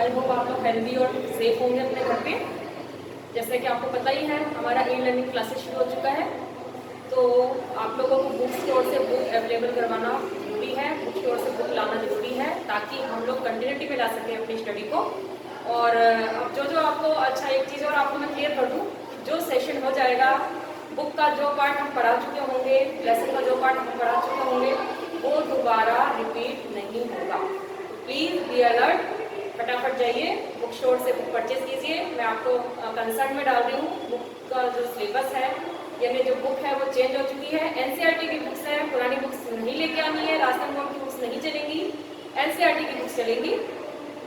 I hope आप लोग healthy और सेफ होंगे अपने घर पे। जैसे कि आपको पता ही है हमारा ई लर्निंग क्लासेस शुरू हो चुका है, तो आप लोगों को बुक स्टोर से बुक अवेलेबल करवाना जरूरी है, बुक स्टोर से बुक लाना जरूरी है ताकि हम लोग कंटिन्यूटी में ला सकें अपनी स्टडी को। और अब जो आपको अच्छा एक चीज़ और आपको मैं क्लियर कर दूँ, जो सेशन हो जाएगा बुक का जो पार्ट हम पढ़ा चुके होंगे, लेसन का जो पार्ट हम पढ़ा चुके होंगे वो दोबारा रिपीट नहीं होगा। प्लीज़ बी अलर्ट, फटाफट जाइए बुक स्टोर से बुक परचेज कीजिए। मैं आपको कंसर्न में डाल रही हूँ, बुक का जो सिलेबस है यानी जो बुक है वो चेंज हो चुकी है। एनसीईआरटी की बुक्स है, पुरानी बुक्स नहीं लेके आनी है, राजस्थान बोर्ड की बुक्स नहीं चलेंगी, एनसीईआरटी की बुक्स चलेंगी।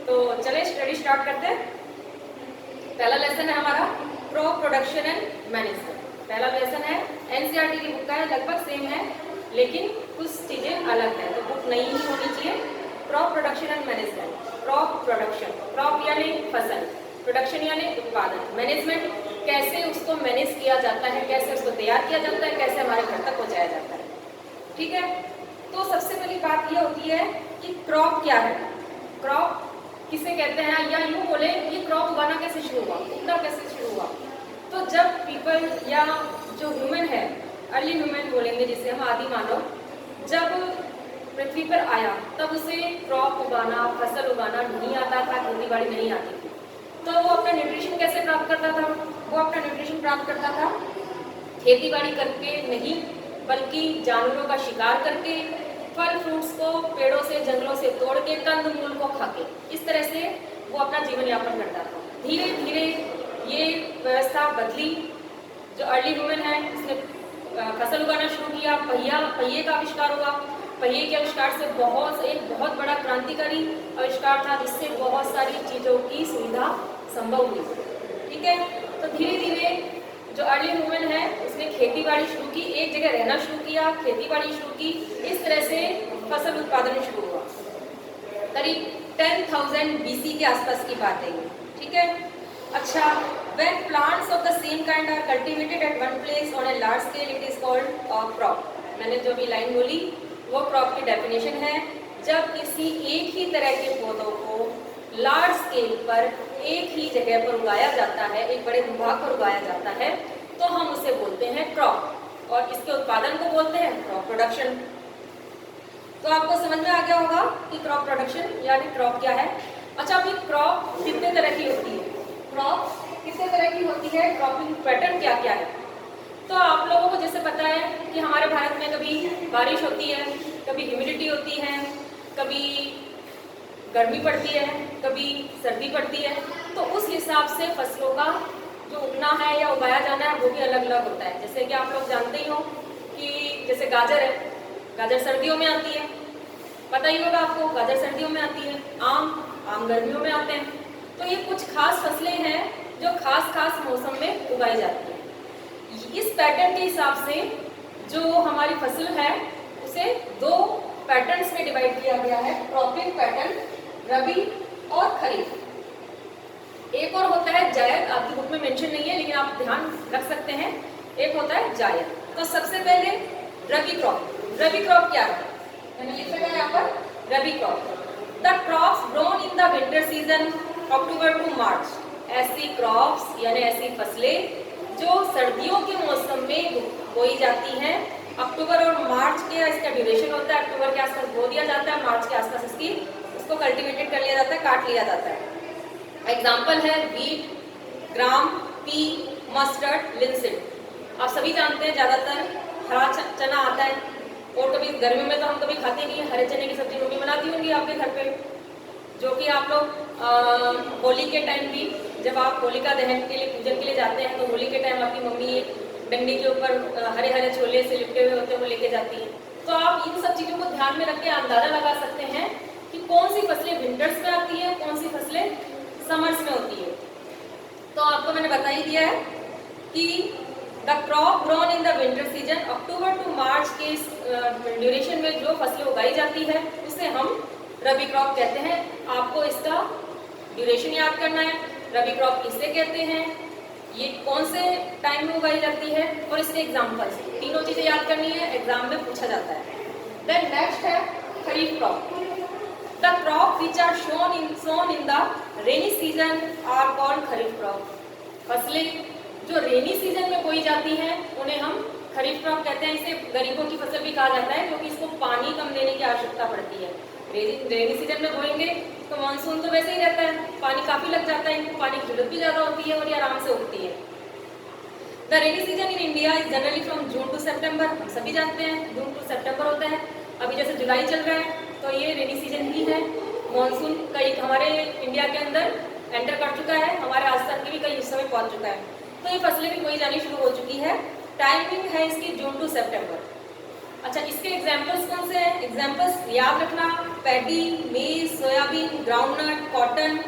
तो चले स्टडी स्टार्ट करते हैं। पहला लेसन है हमारा क्रॉप प्रोडक्शन एंड मैनेजमेंट। पहला लेसन है एनसीईआरटी की बुक का है, लगभग सेम है लेकिन कुछ चीज़ें अलग है, तो बुक नई ही होनी चाहिए। Crop production and management. Crop production, crop यानी फसल, प्रोडक्शन यानी उत्पादन, मैनेजमेंट कैसे उसको मैनेज किया जाता है, कैसे उसको तैयार किया जाता है, कैसे हमारे घर तक पहुँचाया जाता है। ठीक है, तो सबसे पहली बात यह होती है कि क्रॉप क्या है, क्रॉप किसे कहते हैं, या यूँ बोले ये क्रॉप उगाना कैसे शुरू हुआ, उगना कैसे शुरू हुआ। तो जब पीपल या जो ह्यूमन है, अर्ली ह्यूमन बोलेंगे जिसे हम, आदि मानव, जब पृथ्वी पर आया तब उसे क्रॉप उगाना, फसल उगाना नहीं आता था, खेती बाड़ी नहीं आती थी। तो वो अपना न्यूट्रिशन कैसे प्राप्त करता था, वो अपना न्यूट्रिशन प्राप्त करता था खेती बाड़ी करके नहीं, बल्कि जानवरों का शिकार करके, फल फ्रूट्स को पेड़ों से जंगलों से तोड़ के, कंद मूल को खा के, इस तरह से वो अपना जीवन यापन करता था। धीरे धीरे ये व्यवस्था बदली। जो अर्ली ह्यूमन है उसने फसल उगाना शुरू किया, पहिए का आविष्कार हुआ। पहिए के आविष्कार से एक बहुत बड़ा क्रांतिकारी आविष्कार था जिससे बहुत सारी चीज़ों की सुविधा संभव हुई। ठीक है, तो धीरे धीरे जो अर्ली ह्यूमन है उसने खेती बाड़ी शुरू की, एक जगह रहना शुरू किया, खेती बाड़ी शुरू की, इस तरह से फसल उत्पादन शुरू हुआ। करीब 10,000 BC के आसपास की बात है ये। ठीक है, अच्छा, when plants of the same kind are cultivated at one place on a large scale, it is called a crop। मैंने जो भी लाइन बोली वो क्रॉप की डेफिनेशन है। जब किसी एक ही तरह के पौधों को लार्ज स्केल पर एक ही जगह पर उगाया जाता है, एक बड़े भूभाग पर उगाया जाता है, तो हम उसे बोलते हैं क्रॉप, और इसके उत्पादन को बोलते हैं क्रॉप प्रोडक्शन। तो आपको समझ में आ गया होगा कि क्रॉप प्रोडक्शन यानी क्रॉप क्या है। अच्छा, अभी क्रॉप कितने तरह की होती है, क्रॉप कितने तरह की होती है, क्रॉपिंग पैटर्न क्या क्या है। तो आप लोगों को जैसे पता है कि हमारे भारत में कभी बारिश होती है, कभी ह्यूमिडिटी होती है, कभी गर्मी पड़ती है, कभी सर्दी पड़ती है, तो उस हिसाब से फसलों का जो उगना है या उगाया जाना है वो भी अलग अलग होता है। जैसे कि आप लोग जानते ही हो कि जैसे गाजर है, गाजर सर्दियों में आती है, पता ही होगा आपको, गाजर सर्दियों में आती है। आम गर्मियों में आते हैं। तो ये कुछ खास फसलें हैं जो खास मौसम में उगाई जाती हैं। इस पैटर्न के हिसाब से जो हमारी फसल है उसे दो पैटर्न्स में डिवाइड किया गया है, क्रॉपिंग पैटर्न, रबी और खरीफ। एक और होता है जायद, आपकी बुक में मेंशन नहीं है लेकिन आप ध्यान रख सकते हैं, एक होता है जायद। तो सबसे पहले रबी क्रॉप। रबी क्रॉप क्या है, मैंने लिखा है यहाँ पर rabi crop, the crops grown in the winter season October to March. ऐसी क्रॉप्स यानी ऐसी फसलें जो सर्दियों के मौसम में बोई जाती हैं, अक्टूबर और मार्च के इसका ड्यूरेशन होता है, अक्टूबर के आसपास बो दिया जाता है, मार्च के आसपास इसको कल्टीवेटेड कर लिया जाता है, काट लिया जाता है। एग्जाम्पल है वीट, ग्राम, पी, मस्टर्ड, लिनसीड। आप सभी जानते हैं ज़्यादातर हरा चना आता है, और कभी गर्मियों में तो हम कभी खाते नहीं हैं, हरे चने की सब्जी मम्मी बनाती होंगी आपके घर पे, जो कि आप लोग होली के टाइम भी, जब आप होलिका दहन के लिए पूजन के लिए जाते हैं तो होली के टाइम आपकी मम्मी डंडी के ऊपर हरे हरे छोले से लिपटे हुए होते हैं वो लेके जाती हैं। तो आप इन सब चीज़ों को ध्यान में रख के अंदाजा लगा सकते हैं कि कौन सी फसलें विंटर्स में आती है, कौन सी फसलें समर्स में होती है। तो आपको मैंने बता ही दिया है कि the crop grown in the winter season, October to March के ड्यूरेशन में जो फसलें उगाई जाती है उसे हम रबी क्रॉप कहते हैं। आपको इसका ड्यूरेशन याद करना है, रबी क्रॉप किसे कहते हैं, ये कौन से टाइम में उगाई जाती है, और इसके एग्जाम्पल्स, तीनों चीज़ें याद करनी है, एग्जाम में पूछा जाता है। देन नेक्स्ट है kharif crop. The crop which are sown in the rainy season are called kharif crop. फसलें जो रेनी सीजन में बोई जाती हैं उन्हें हम खरीफ क्रॉप कहते हैं। इसे गरीबों की फसल भी कहा जाता है क्योंकि इसको पानी कम देने की आवश्यकता पड़ती है। रेनी सीजन में बोएंगे तो मानसून तो वैसे ही रहता है, पानी काफी लग जाता है, इनको पानी की जरूरत भी ज्यादा होती है और ये आराम से उगती है। The rainy season in India is generally from June to September. हम सभी जानते हैं जून टू सितंबर होता है। अभी जैसे जुलाई चल रहा है तो ये रेनी सीजन ही है। मानसून कई हमारे इंडिया के अंदर एंटर कर चुका है, हमारे राजस्थान के भी कई हिस्सों में पहुंच चुका है, तो ये फसलें भी बोई जानी शुरू हो चुकी है। टाइमिंग है इसकी जून टू सितंबर। अच्छा, इसके एग्जाम्पल्स कौन से हैं? एग्जाम्पल्स याद रखना, पैडी, मेज, सोयाबीन, ग्राउंडनट, कॉटन,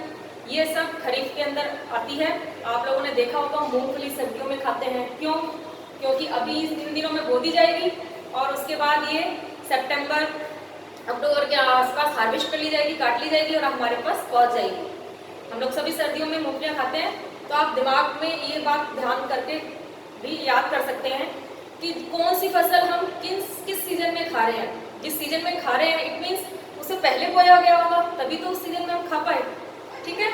ये सब खरीफ के अंदर आती है। आप लोगों ने देखा होगा मूंगफली सर्दियों में खाते हैं, क्यों? क्योंकि अभी इन दिनों में बो दी जाएगी और उसके बाद ये सितंबर अक्टूबर के आसपास हार्वेस्ट कर ली जाएगी, काट ली जाएगी और हमारे पास पहुंच जाएगी। हम लोग सभी सर्दियों में मूंगफलियां खाते हैं, तो आप दिमाग में ये बात ध्यान करके भी याद कर सकते हैं कि कौन सी फसल हम किस सीजन में खा रहे हैं। जिस सीजन में खा रहे हैं इट मीन्स उसे पहले बोया गया होगा, तभी तो उस सीजन में हम खा पाए। ठीक है,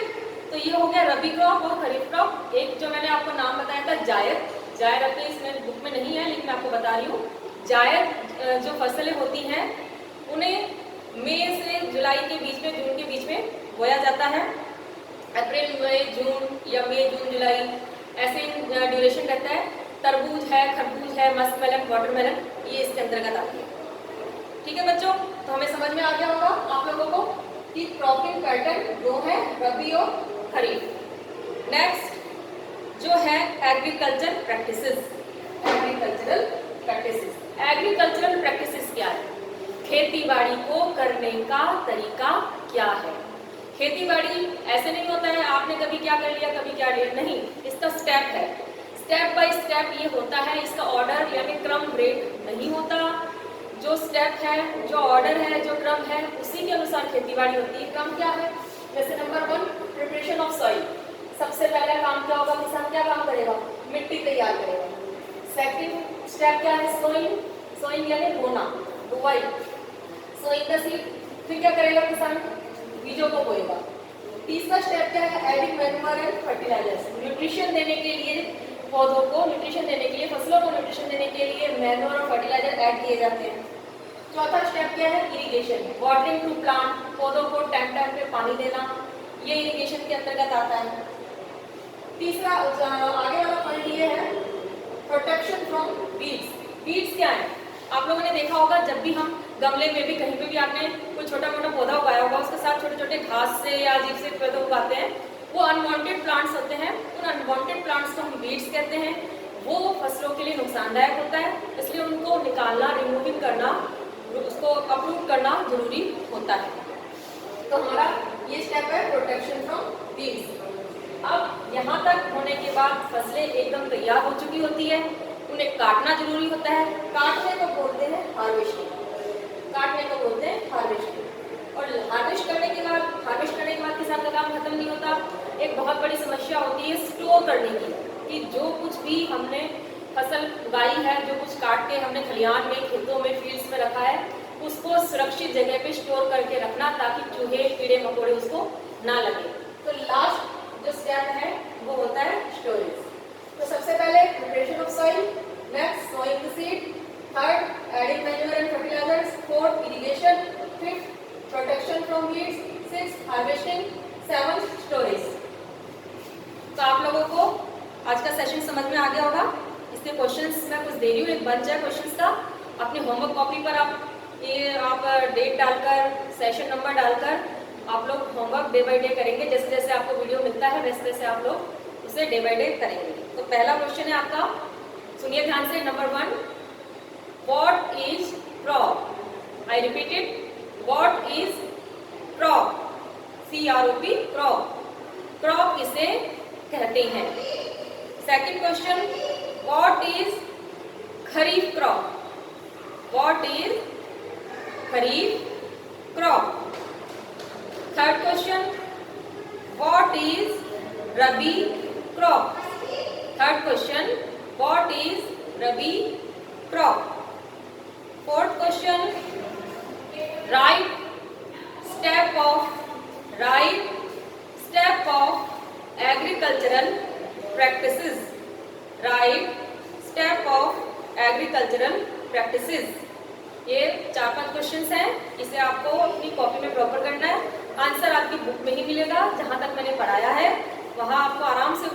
तो ये हो गया रबी क्रॉप और खरीफ क्रॉप। एक जो मैंने आपको नाम बताया था जायद, जायद अपने इसमें बुक में नहीं है लेकिन मैं आपको बता रही हूँ। जायद जो फसलें होती हैं उन्हें मई से जुलाई के बीच में, जून के बीच में बोया जाता है। अप्रैल, मई, जून या मई, जून, जुलाई ऐसे ड्यूरेशन रहता है। तरबूज है, खरबूज है, मस्कमेलन, वाटरमेलन, ये इसके अंतर्गत आती है। ठीक है बच्चों, तो हमें समझ में आ गया होगा आप लोगों को कि क्रॉपिंग पैटर्न दो है, रबी और खरीफ। नेक्स्ट जो है agriculture practices. Agricultural practices, agricultural practices क्या है? खेती बाड़ी को करने का तरीका क्या है? खेती बाड़ी ऐसे नहीं होता है आपने कभी क्या कर लिया कभी क्या लिया, नहीं, इसका स्टेप है, स्टेप बाय स्टेप ये होता है। इसका ऑर्डर यानी क्रम ब्रेक नहीं होता। जो स्टेप है, जो ऑर्डर है, जो क्रम है, उसी के अनुसार खेतीबाड़ी होती है। क्रम क्या है? जैसे नंबर 1 प्रिपरेशन ऑफ सॉइल। सबसे पहला काम क्या होगा? किसान क्या काम करेगा? मिट्टी तैयार करेगा। सेकंड स्टेप क्या है? सोइंग, सोइंग यानी बोना, बुवाई, सोइंग द सीड। फिर क्या करेगा किसान? बीजों को बोएगा। तीसरा स्टेप क्या है? Adding manure and fertilisers. Nutrition देने के लिए पौधों को, न्यूट्रिशन देने के लिए, फसलों को न्यूट्रिशन देने के लिए मैन्योर और फर्टिलाइजर ऐड किए जाते हैं। चौथा स्टेप क्या है? इरिगेशन, वाटरिंग टू प्लांट, पौधों को टाइम टाइम पे पानी देना, ये इरिगेशन के अंतर्गत आता है। तीसरा आगे वाला पॉइंट ये है प्रोटेक्शन फ्रॉम वीड्स। वीड्स क्या है? आप लोगों ने देखा होगा जब भी हम गमले में भी कहीं पे भी आपने कोई छोटा मोटा पौधा उगाया होगा, उसके साथ छोटे छोटे घास से या अजीब से पौधे उगाते हैं, वो अनवांटेड प्लांट्स होते हैं। उन अनवांटेड प्लांट्स को हम वीड्स कहते हैं। वो फसलों के लिए नुकसानदायक होता है, इसलिए उनको निकालना, रिमूविंग करना, उसको अपरूट करना जरूरी होता है। तो हमारा ये स्टेप है प्रोटेक्शन फ्रॉम वीड्स। अब यहाँ तक होने के बाद फसलें एकदम तैयार हो चुकी होती है, उन्हें काटना जरूरी होता है। काटने को बोलते हैं हार्वेस्टिंग, काटने को बोलते हैं हार्वेस्टिंग। और हार्वेस्ट करने के बाद किसान का काम खत्म नहीं होता। एक बहुत बड़ी समस्या होती है स्टोर करने की, कि जो कुछ भी हमने फसल उगाई है, जो कुछ काट के हमने खलिहान में, खेतों में, फील्ड्स में रखा है, उसको सुरक्षित जगह पे स्टोर करके रखना ताकि चूहे, कीड़े मकोड़े उसको ना लगे। तो लास्ट जो स्टेप है वो होता है स्टोरेज। तो सबसे पहले preparation of soil, next sowing the seed, third adding manure and fertilisers, fourth irrigation, fifth protection from weeds, sixth harvesting, seventh storage. तो आप लोगों को आज का सेशन समझ में आ गया होगा। इसके क्वेश्चंस मैं कुछ दे रही हूँ, एक बंच है क्वेश्चंस का। अपनी होमवर्क कॉपी पर आप डेट डालकर, सेशन नंबर डालकर आप लोग होमवर्क डे बाय डे करेंगे। जैसे जैसे आपको वीडियो मिलता है वैसे वैसे आप लोग उसे डे बाय डे करेंगे। तो पहला क्वेश्चन है आपका, सुनिए ध्यान से, number 1, what is crop? I repeat it, what is crop? CROP, crop. Crop किसे कहते हैं? Second question, what is kharif crop? What is kharif crop? Third question, what is rabi crop? Third question, what is rabi crop? Fourth question, right step of right step of agricultural practices, right step of agricultural practices. ये 4-5 questions हैं, इसे आपको अपनी copy में proper करना है। Answer आपकी book में ही मिलेगा, जहां तक मैंने पढ़ाया है वहां आपको आराम से